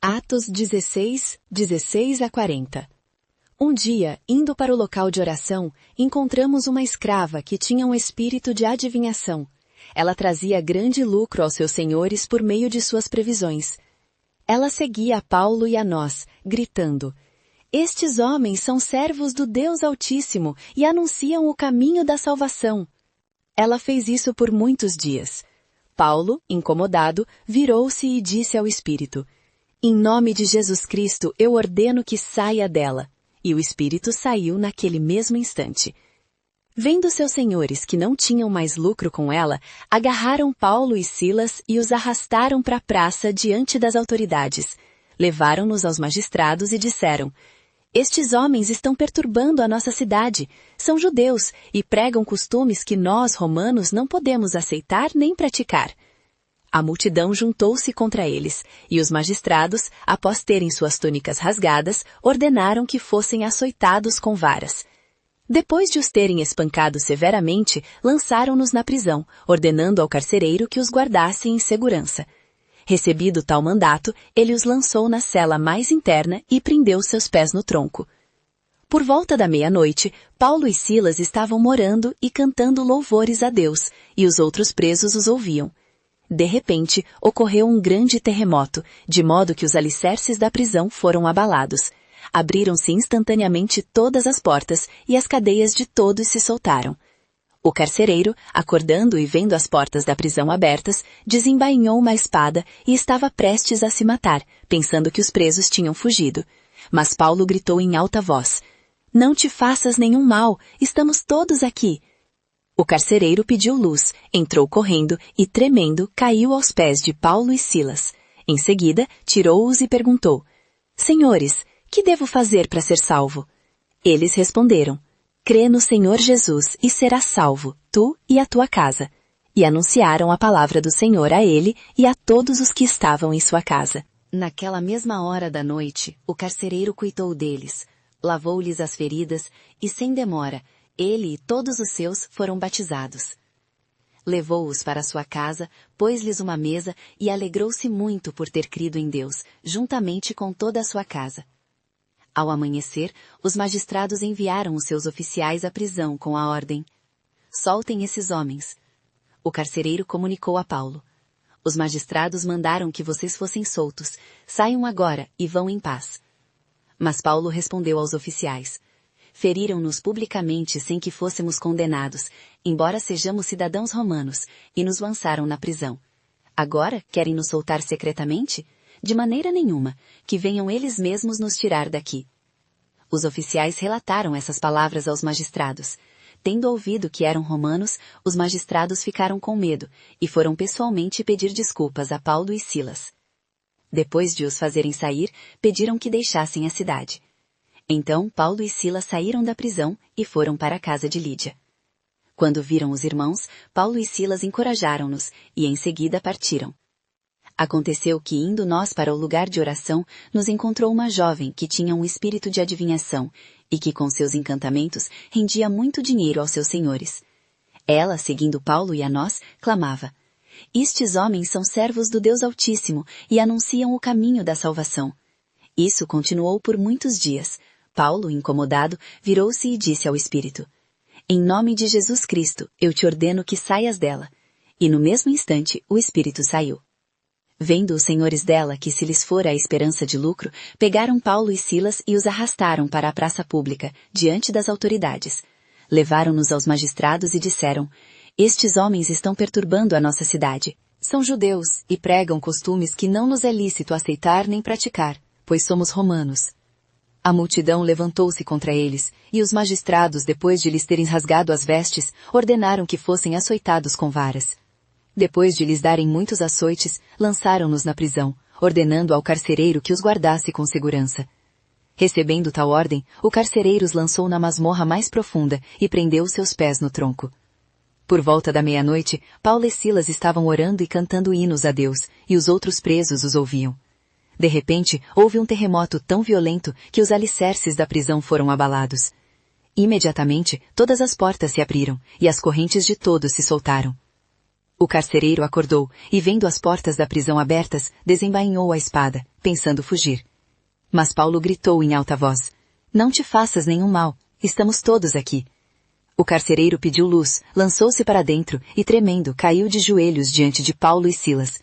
Atos 16, 16 a 40. Um dia, indo para o local de oração, encontramos uma escrava que tinha um espírito de adivinhação. Ela trazia grande lucro aos seus senhores por meio de suas previsões. Ela seguia a Paulo e a nós, gritando: "Estes homens são servos do Deus Altíssimo e anunciam o caminho da salvação." Ela fez isso por muitos dias. Paulo, incomodado, virou-se e disse ao espírito: "Em nome de Jesus Cristo, eu ordeno que saia dela." E o espírito saiu naquele mesmo instante. Vendo seus senhores que não tinham mais lucro com ela, agarraram Paulo e Silas e os arrastaram para a praça diante das autoridades. Levaram-nos aos magistrados e disseram: "Estes homens estão perturbando a nossa cidade. São judeus e pregam costumes que nós, romanos, não podemos aceitar nem praticar." A multidão juntou-se contra eles, e os magistrados, após terem suas túnicas rasgadas, ordenaram que fossem açoitados com varas. Depois de os terem espancado severamente, lançaram-nos na prisão, ordenando ao carcereiro que os guardasse em segurança. Recebido tal mandato, ele os lançou na cela mais interna e prendeu seus pés no tronco. Por volta da meia-noite, Paulo e Silas estavam orando e cantando louvores a Deus, e os outros presos os ouviam. De repente, ocorreu um grande terremoto, de modo que os alicerces da prisão foram abalados. Abriram-se instantaneamente todas as portas e as cadeias de todos se soltaram. O carcereiro, acordando e vendo as portas da prisão abertas, desembainhou uma espada e estava prestes a se matar, pensando que os presos tinham fugido. Mas Paulo gritou em alta voz: "Não te faças nenhum mal, estamos todos aqui." O carcereiro pediu luz, entrou correndo e, tremendo, caiu aos pés de Paulo e Silas. Em seguida, tirou-os e perguntou: "Senhores, que devo fazer para ser salvo?" Eles responderam: "Crê no Senhor Jesus e serás salvo, tu e a tua casa." E anunciaram a palavra do Senhor a ele e a todos os que estavam em sua casa. Naquela mesma hora da noite, o carcereiro cuidou deles, lavou-lhes as feridas e, sem demora, ele e todos os seus foram batizados. Levou-os para sua casa, pôs-lhes uma mesa e alegrou-se muito por ter crido em Deus, juntamente com toda a sua casa. Ao amanhecer, os magistrados enviaram os seus oficiais à prisão com a ordem: "Soltem esses homens." O carcereiro comunicou a Paulo: "Os magistrados mandaram que vocês fossem soltos. Saiam agora e vão em paz." Mas Paulo respondeu aos oficiais: "Feriram-nos publicamente sem que fôssemos condenados, embora sejamos cidadãos romanos, e nos lançaram na prisão. Agora querem nos soltar secretamente? De maneira nenhuma, que venham eles mesmos nos tirar daqui." Os oficiais relataram essas palavras aos magistrados. Tendo ouvido que eram romanos, os magistrados ficaram com medo e foram pessoalmente pedir desculpas a Paulo e Silas. Depois de os fazerem sair, pediram que deixassem a cidade. Então Paulo e Silas saíram da prisão e foram para a casa de Lídia. Quando viram os irmãos, Paulo e Silas encorajaram-nos e em seguida partiram. Aconteceu que, indo nós para o lugar de oração, nos encontrou uma jovem que tinha um espírito de adivinhação e que, com seus encantamentos, rendia muito dinheiro aos seus senhores. Ela, seguindo Paulo e a nós, clamava: "Estes homens são servos do Deus Altíssimo e anunciam o caminho da salvação." Isso continuou por muitos dias. Paulo, incomodado, virou-se e disse ao espírito: "Em nome de Jesus Cristo, eu te ordeno que saias dela." E no mesmo instante, o espírito saiu. Vendo os senhores dela que se lhes fora a esperança de lucro, pegaram Paulo e Silas e os arrastaram para a praça pública, diante das autoridades. Levaram-nos aos magistrados e disseram: "Estes homens estão perturbando a nossa cidade. São judeus e pregam costumes que não nos é lícito aceitar nem praticar, pois somos romanos." A multidão levantou-se contra eles, e os magistrados, depois de lhes terem rasgado as vestes, ordenaram que fossem açoitados com varas. Depois de lhes darem muitos açoites, lançaram-nos na prisão, ordenando ao carcereiro que os guardasse com segurança. Recebendo tal ordem, o carcereiro os lançou na masmorra mais profunda e prendeu seus pés no tronco. Por volta da meia-noite, Paulo e Silas estavam orando e cantando hinos a Deus, e os outros presos os ouviam. De repente, houve um terremoto tão violento que os alicerces da prisão foram abalados. Imediatamente, todas as portas se abriram, e as correntes de todos se soltaram. O carcereiro acordou e, vendo as portas da prisão abertas, desembainhou a espada, pensando fugir. Mas Paulo gritou em alta voz: "Não te faças nenhum mal, estamos todos aqui." O carcereiro pediu luz, lançou-se para dentro e, tremendo, caiu de joelhos diante de Paulo e Silas.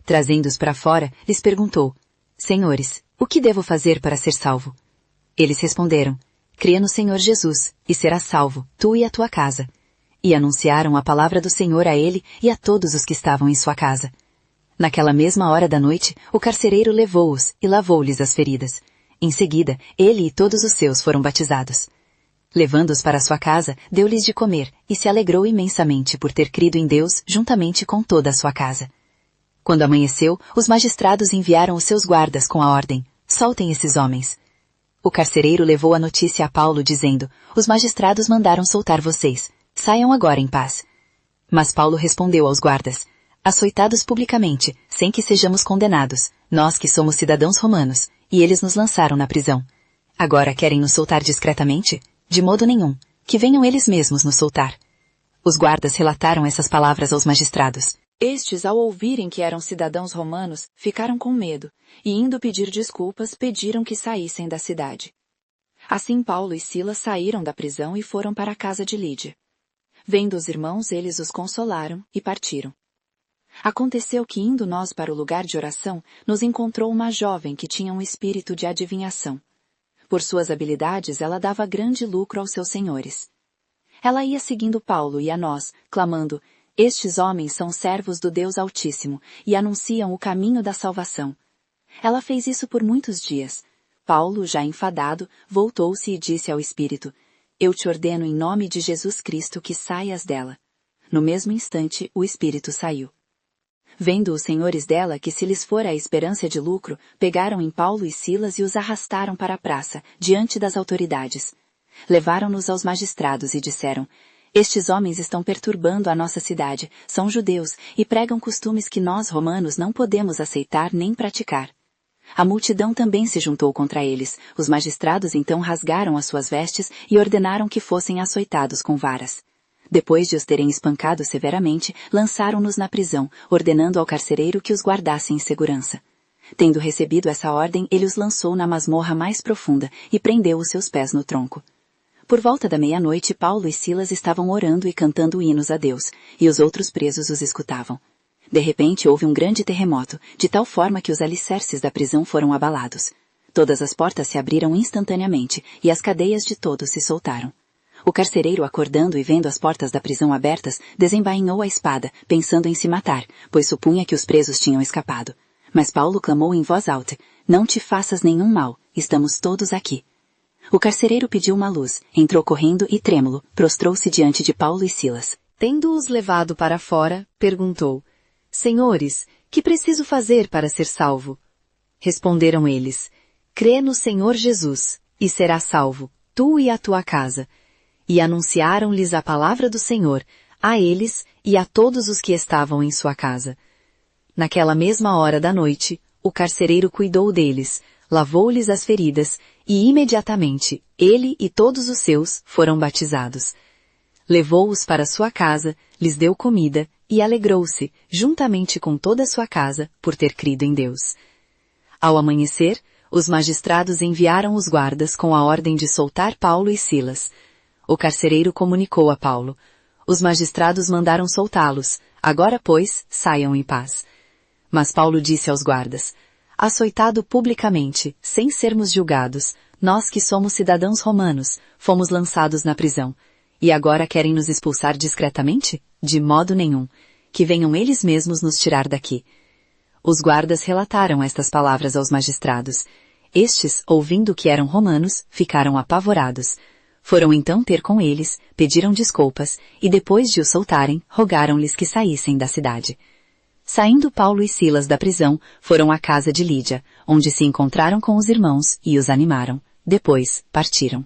Trazendo-os para fora, lhes perguntou: "Senhores, o que devo fazer para ser salvo?" Eles responderam: "Crê no Senhor Jesus, e serás salvo, tu e a tua casa." E anunciaram a palavra do Senhor a ele e a todos os que estavam em sua casa. Naquela mesma hora da noite, o carcereiro levou-os e lavou-lhes as feridas. Em seguida, ele e todos os seus foram batizados. Levando-os para sua casa, deu-lhes de comer e se alegrou imensamente por ter crido em Deus juntamente com toda a sua casa. Quando amanheceu, os magistrados enviaram os seus guardas com a ordem: "Soltem esses homens." O carcereiro levou a notícia a Paulo dizendo: "Os magistrados mandaram soltar vocês. Saiam agora em paz." Mas Paulo respondeu aos guardas: "Açoitados publicamente, sem que sejamos condenados, nós que somos cidadãos romanos, e eles nos lançaram na prisão. Agora querem nos soltar discretamente? De modo nenhum. Que venham eles mesmos nos soltar." Os guardas relataram essas palavras aos magistrados. Estes, ao ouvirem que eram cidadãos romanos, ficaram com medo, e indo pedir desculpas, pediram que saíssem da cidade. Assim Paulo e Silas saíram da prisão e foram para a casa de Lídia. Vendo os irmãos, eles os consolaram e partiram. Aconteceu que, indo nós para o lugar de oração, nos encontrou uma jovem que tinha um espírito de adivinhação. Por suas habilidades, ela dava grande lucro aos seus senhores. Ela ia seguindo Paulo e a nós, clamando: "Estes homens são servos do Deus Altíssimo e anunciam o caminho da salvação." Ela fez isso por muitos dias. Paulo, já enfadado, voltou-se e disse ao espírito: "Eu te ordeno em nome de Jesus Cristo que saias dela." No mesmo instante, o espírito saiu. Vendo os senhores dela que se lhes fora a esperança de lucro, pegaram em Paulo e Silas e os arrastaram para a praça, diante das autoridades. Levaram-nos aos magistrados e disseram: "Estes homens estão perturbando a nossa cidade, são judeus e pregam costumes que nós, romanos, não podemos aceitar nem praticar." A multidão também se juntou contra eles. Os magistrados então rasgaram as suas vestes e ordenaram que fossem açoitados com varas. Depois de os terem espancado severamente, lançaram-nos na prisão, ordenando ao carcereiro que os guardasse em segurança. Tendo recebido essa ordem, ele os lançou na masmorra mais profunda e prendeu os seus pés no tronco. Por volta da meia-noite, Paulo e Silas estavam orando e cantando hinos a Deus, e os outros presos os escutavam. De repente houve um grande terremoto, de tal forma que os alicerces da prisão foram abalados. Todas as portas se abriram instantaneamente, e as cadeias de todos se soltaram. O carcereiro, acordando e vendo as portas da prisão abertas, desembainhou a espada, pensando em se matar, pois supunha que os presos tinham escapado. Mas Paulo clamou em voz alta: "Não te faças nenhum mal, estamos todos aqui." O carcereiro pediu uma luz, entrou correndo e, trêmulo, prostrou-se diante de Paulo e Silas. Tendo-os levado para fora, perguntou: "Senhores, que preciso fazer para ser salvo?" Responderam eles: "Crê no Senhor Jesus, e serás salvo, tu e a tua casa." E anunciaram-lhes a palavra do Senhor, a eles e a todos os que estavam em sua casa. Naquela mesma hora da noite, o carcereiro cuidou deles, lavou-lhes as feridas, e imediatamente, ele e todos os seus foram batizados. Levou-os para sua casa, lhes deu comida, e alegrou-se, juntamente com toda a sua casa, por ter crido em Deus. Ao amanhecer, os magistrados enviaram os guardas com a ordem de soltar Paulo e Silas. O carcereiro comunicou a Paulo: "Os magistrados mandaram soltá-los, agora, pois, saiam em paz." Mas Paulo disse aos guardas: "Açoitado publicamente, sem sermos julgados, nós que somos cidadãos romanos, fomos lançados na prisão. E agora querem nos expulsar discretamente? De modo nenhum. Que venham eles mesmos nos tirar daqui." Os guardas relataram estas palavras aos magistrados. Estes, ouvindo que eram romanos, ficaram apavorados. Foram então ter com eles, pediram desculpas, e depois de os soltarem, rogaram-lhes que saíssem da cidade. Saindo Paulo e Silas da prisão, foram à casa de Lídia, onde se encontraram com os irmãos e os animaram. Depois, partiram.